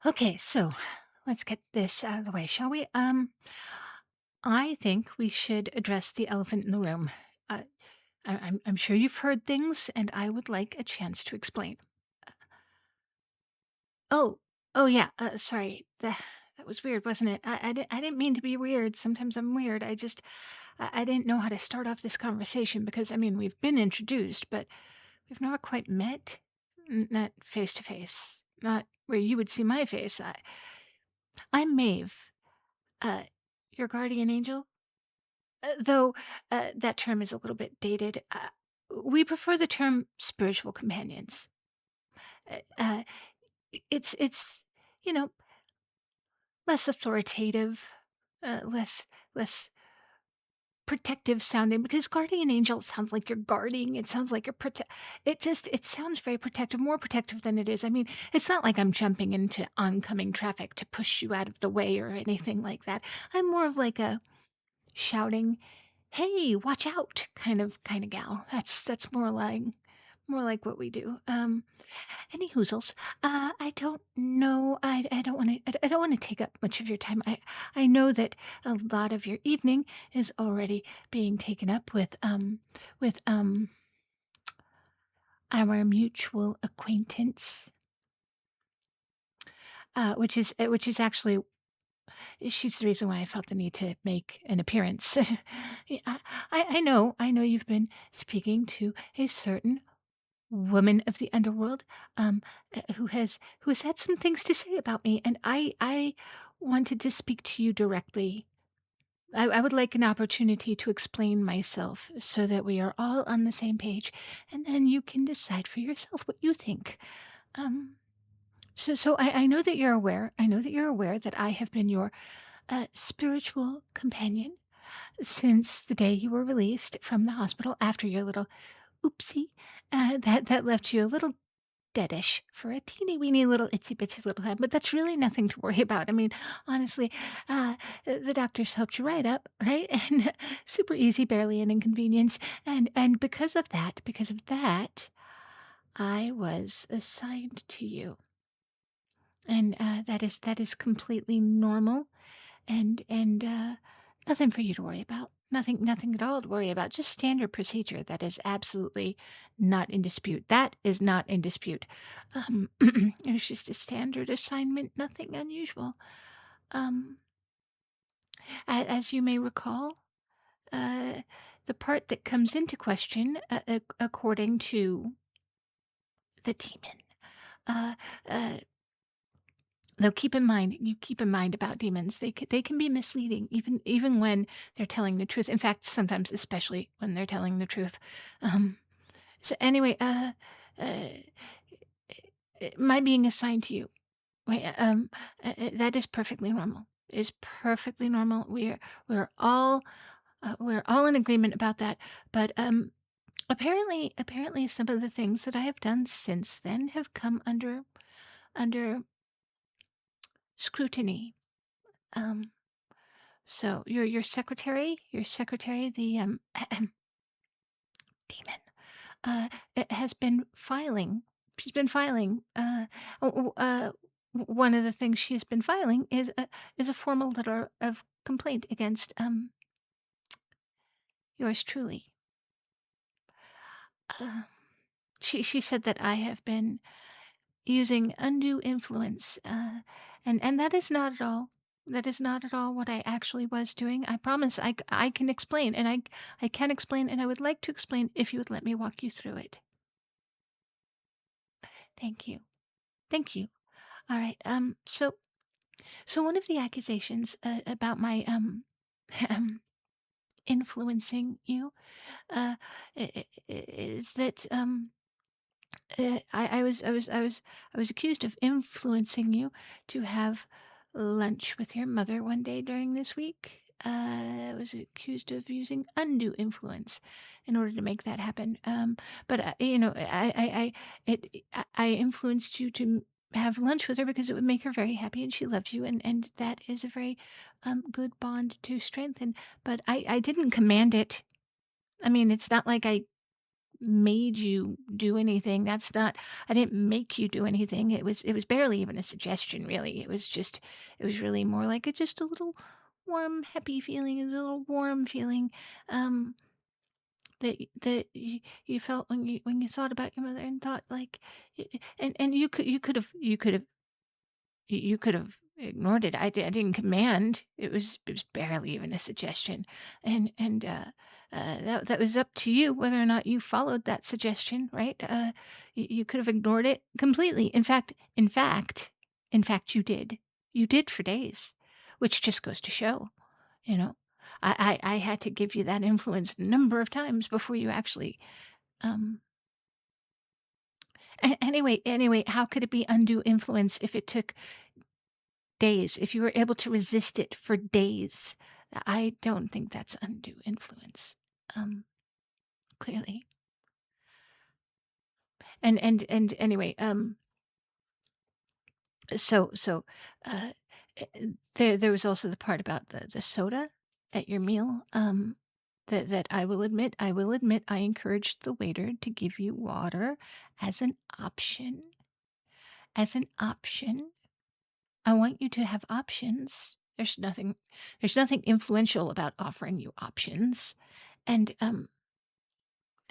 Okay, so let's get this out of the way, shall we? I think we should address the elephant in the room. Uh, I'm sure you've heard things, and I would like a chance to explain. Oh, oh yeah. Sorry. That was weird, wasn't it? I didn't mean to be weird. Sometimes I'm weird. I didn't know how to start off this conversation because I mean we've been introduced, but we've never quite met, not face to face, not where you would see my face. I'm Maeve. Uh, your guardian angel? Though, that term is a little bit dated, we prefer the term spiritual companions. Uh, uh, it's, you know, less authoritative, less protective sounding because guardian angel sounds like you're guarding, it sounds like you're it sounds very protective, more protective than it is. I mean, it's not like I'm jumping into oncoming traffic to push you out of the way or anything like that. I'm more of like a shouting, "Hey, watch out," kind of gal. That's more like what we do. Any hoozles. I don't know. I don't want to. I don't want to take up much of your time. I know that a lot of your evening is already being taken up with our mutual acquaintance, which is actually she's the reason why I felt the need to make an appearance. Yeah, I know you've been speaking to a certain woman of the underworld, who has had some things to say about me, and I wanted to speak to you directly. I would like an opportunity to explain myself so that we are all on the same page, and then you can decide for yourself what you think. Um, so I know that you're aware. I know that you're aware that I have been your spiritual companion since the day you were released from the hospital after your little oopsie that left you a little deadish for a teeny weeny little itsy bitsy little head, but that's really nothing to worry about. I mean, honestly, the doctors helped you right up, right? And super easy, barely an inconvenience. And because of that, I was assigned to you, and that is completely normal and nothing for you to worry about. Nothing at all to worry about. Just standard procedure. That is absolutely not in dispute. That is not in dispute. It was just a standard assignment, nothing unusual. Um, as you may recall, uh, the part that comes into question, according to the demon, uh, uh, though keep in mind about demons, they can be misleading even when they're telling the truth. In fact, sometimes especially when they're telling the truth. Um, so anyway, uh, my being assigned to you, wait, that is perfectly normal. Is perfectly normal. We're all we're all in agreement about that. But apparently, some of the things that I have done since then have come under scrutiny. Um, So your secretary, the demon, it has been filing. She's been filing. One of the things she has been filing is a formal letter of complaint against yours truly. Uh, she said that I have been using undue influence, and that is not at all. That is not at all what I actually was doing. I promise I can explain, and I can explain, and I would like to explain if you would let me walk you through it. Thank you. Thank you. All right. So one of the accusations about my influencing you uh, is that I was accused of influencing you to have lunch with your mother one day during this week. I was accused of using undue influence in order to make that happen. But I influenced you to have lunch with her because it would make her very happy, and she loves you, and that is a very good bond to strengthen. But I didn't command it. I mean, it's not like I made you do anything. That's not I didn't make you do anything. It was barely even a suggestion, really. It was really more like just a little warm, happy feeling. It was a little warm feeling, um, that you felt when you thought about your mother and thought like, and you could have ignored it. I didn't command. It was barely even a suggestion, and that was up to you whether or not you followed that suggestion, right? You could have ignored it completely. In fact, you did. You did for days, which just goes to show, you know. I had to give you that influence a number of times before you actually. Um, anyway, how could it be undue influence if it took days, if you were able to resist it for days? I don't think that's undue influence, um, clearly. And anyway, so, uh, there was also the part about the soda at your meal, that I will admit I encouraged the waiter to give you water as an option. As an option. I want you to have options. There's nothing influential about offering you options. And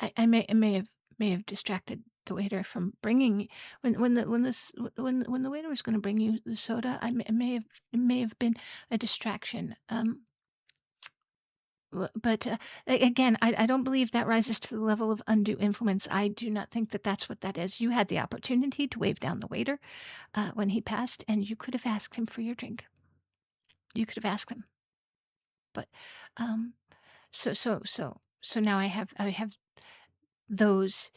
I may have distracted the waiter from bringing when the waiter was going to bring you the soda. It may have been a distraction. But again, I don't believe that rises to the level of undue influence. I do not think that that's what that is. You had the opportunity to wave down the waiter when he passed, and you could have asked him for your drink. You could have asked him. But um, so now I have those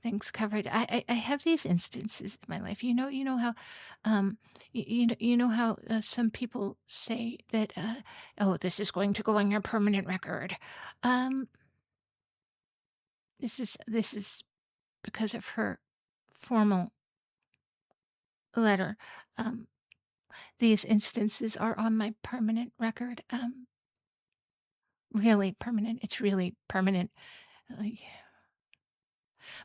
things covered. I have these instances in my life. You know how, you know how some people say that, oh, this is going to go on your permanent record. Um, this is because of her formal letter. Um, these instances are on my permanent record. Really permanent. It's really permanent. Like,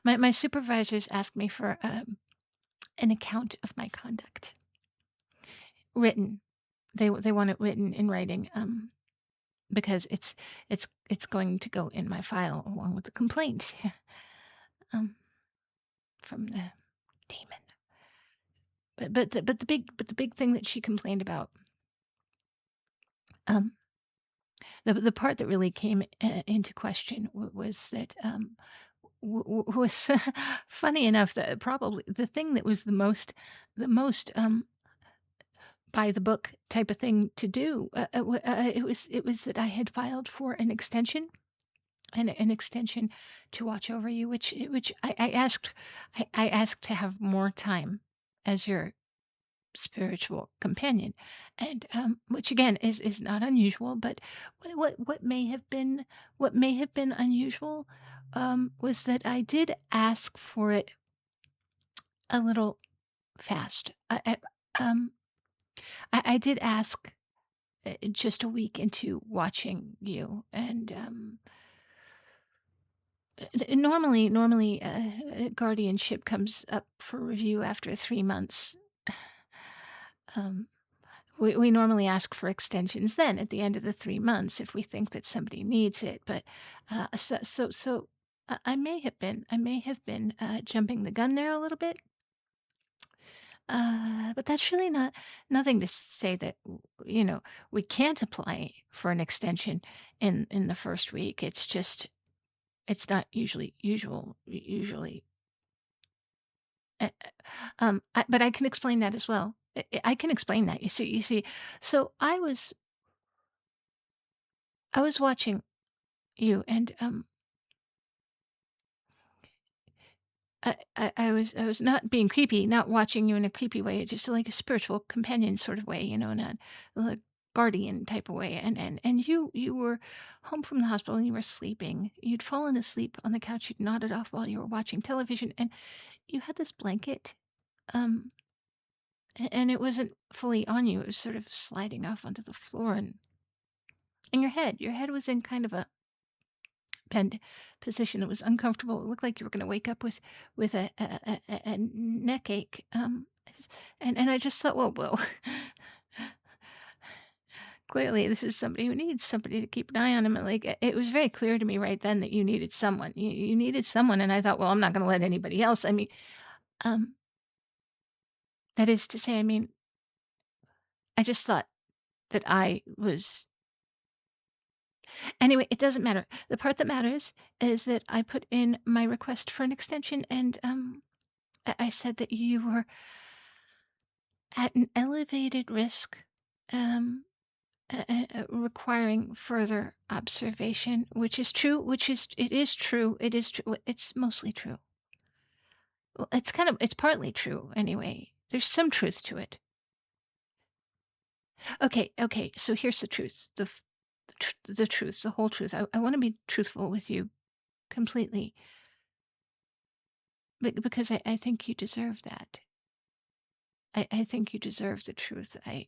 my supervisors asked me for an account of my conduct, written. They want it written in writing, because it's going to go in my file along with the complaint um, from the demon. But the big thing that she complained about, um, the part that really came into question was that, was funny enough, that probably the thing that was the most by the book type of thing to do. It was that I had filed for an extension, an extension to watch over you, which I asked to have more time as your spiritual companion, and which again is not unusual. But what may have been unusual, was that I did ask for it a little fast. Um, I did ask just a week into watching you, and normally, guardianship comes up for review after 3 months. Um, we normally ask for extensions then at the end of the 3 months if we think that somebody needs it. But I may have been jumping the gun there a little bit. But that's really nothing to say that we can't apply for an extension in the first week. It's just it's not usually. But I can explain that as well. I can explain that. You see. So I was watching you, and I was not being creepy, not watching you in a creepy way, just like a spiritual companion sort of way, not a guardian type of way. And you were home from the hospital and you were sleeping. You'd fallen asleep on the couch. You'd nodded off while you were watching television, and you had this blanket. Um, and it wasn't fully on you. It was sort of sliding off onto the floor, and your head was in kind of bent position. It was uncomfortable. It looked like you were gonna wake up with a neck ache, and I just thought, "Well, clearly this is somebody who needs somebody to keep an eye on him," and, like, it was very clear to me right then that you needed someone. You needed someone, and I thought, "Well, I'm not gonna let anybody else." I mean, um, that is to say, I mean, I just thought that I was anyway, it doesn't matter. The part that matters is that I put in my request for an extension, and, I said that you were at an elevated risk, um, requiring further observation, which is true, it is true, it is true, it's mostly true. Well, it's partly true anyway. There's some truth to it. Okay, so here's the truth, the truth, the whole truth. I wanna be truthful with you completely, because I think you deserve that. I think you deserve the truth. I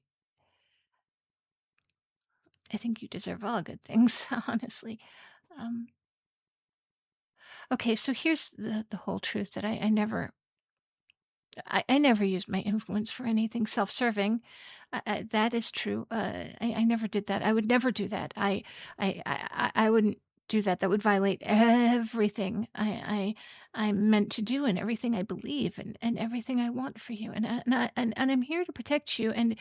think you deserve all good things, honestly. Um, okay, so here's the whole truth that I never used my influence for anything self-serving. That is true. I never did that. I would never do that. I wouldn't do that. That would violate everything I'm meant to do and everything I believe and everything I want for you. And I'm here to protect you. And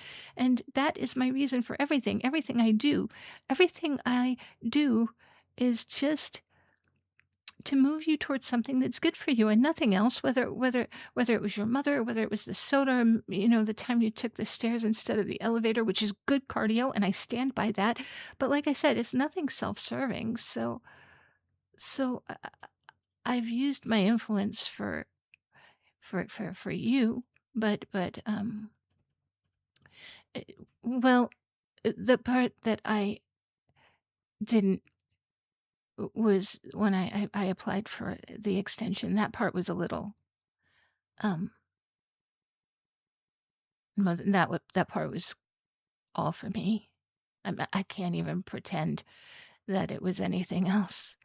that is my reason for everything. Everything I do is just to move you towards something that's good for you and nothing else, whether it was your mother, or whether it was the soda, the time you took the stairs instead of the elevator, which is good cardio, and I stand by that. But like I said, it's nothing self-serving. So I've used my influence for you, but eh, well, the part that I didn't was when I applied for the extension. That part was a little um that part was all for me. I can't even pretend that it was anything else.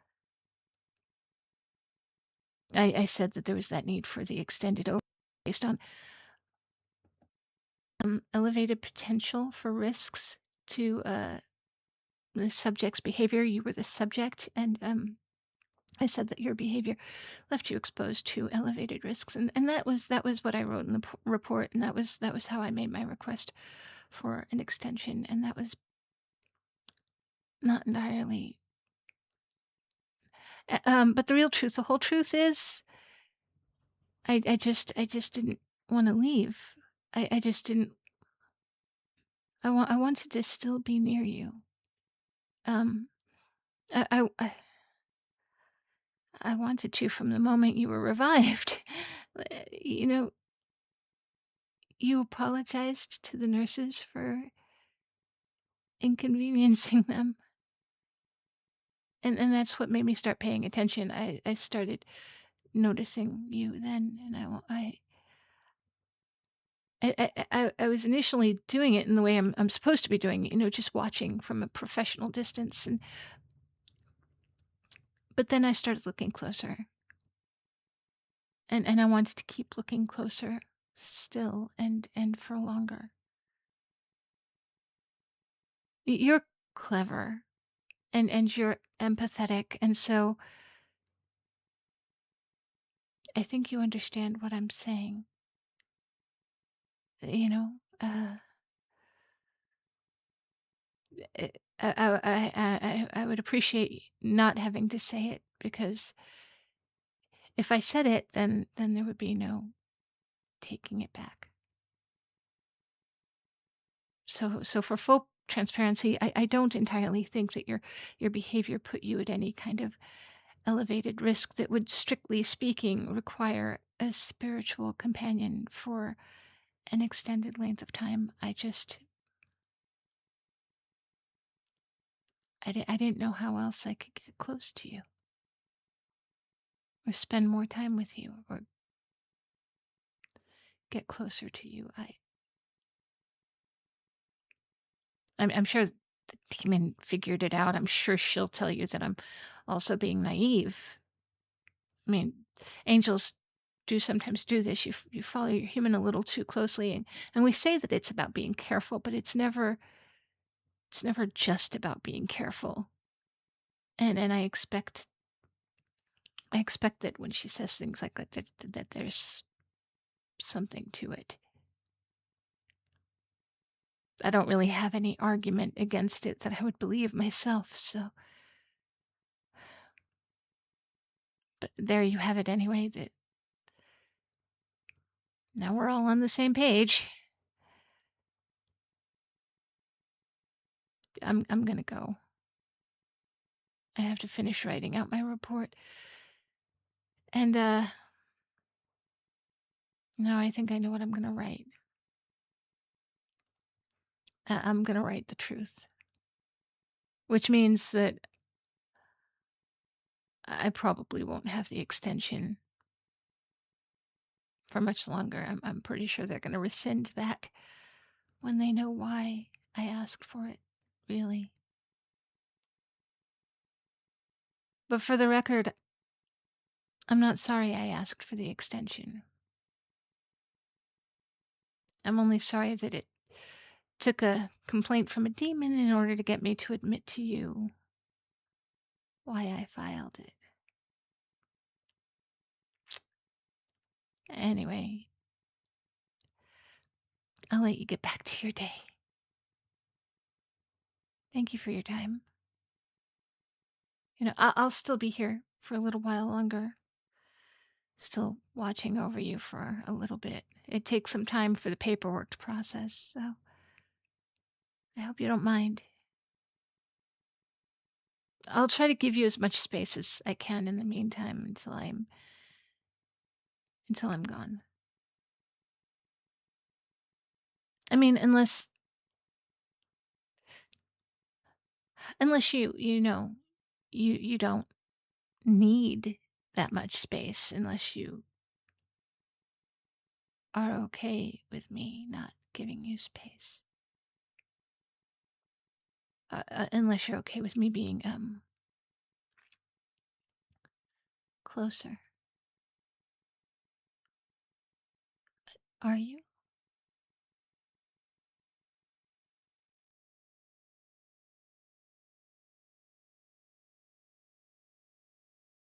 I said that there was that need for the extended over based on, elevated potential for risks to, the subject's behavior. You were the subject, and, I said that your behavior left you exposed to elevated risks, and that was what I wrote in the report, and that was how I made my request for an extension, and that was not entirely but the real truth, the whole truth is I just didn't wanna leave. I just didn't I wanted to still be near you. Um, I wanted to from the moment you were revived. You know, you apologized to the nurses for inconveniencing them, and that's what made me start paying attention. I started noticing you then, and I was initially doing it in the way I'm supposed to be doing it, just watching from a professional distance, but then I started looking closer, and I wanted to keep looking closer still and for longer. You're clever and you're empathetic, and so I think you understand what I'm saying. You know, eh, I would appreciate not having to say it because if I said it, then there would be no taking it back. So for full transparency, I don't entirely think that your behavior put you at any kind of elevated risk that would, strictly speaking, require a spiritual companion for an extended length of time. I didn't know how else I could get close to you or spend more time with you or get closer to you. I'm sure the demon figured it out. I'm sure she'll tell you that I'm also being naive. I mean, angels do sometimes do this. You follow your human a little too closely, and we say that it's about being careful, but it's never just about being careful. And I expect that when she says things like that there's something to it. I don't really have any argument against it that I would believe myself, so but there you have it anyway, that now we're all on the same page. I'm gonna go. I have to finish writing out my report. And now I think I know what I'm gonna write. I'm gonna write the truth, which means that I probably won't have the extension for much longer. I'm pretty sure they're gonna rescind that when they know why I asked for it, really. But for the record, I'm not sorry I asked for the extension. I'm only sorry that it took a complaint from a demon in order to get me to admit to you why I filed it. Anyway, I'll let you get back to your day. Thank you for your time. I'll still be here for a little while longer, still watching over you for a little bit. It takes some time for the paperwork to process, so I hope you don't mind. I'll try to give you as much space as I can in the meantime until I'm gone. I mean, unless you don't need that much space, unless you are okay with me not giving you space. Unless you're okay with me being closer. Are you?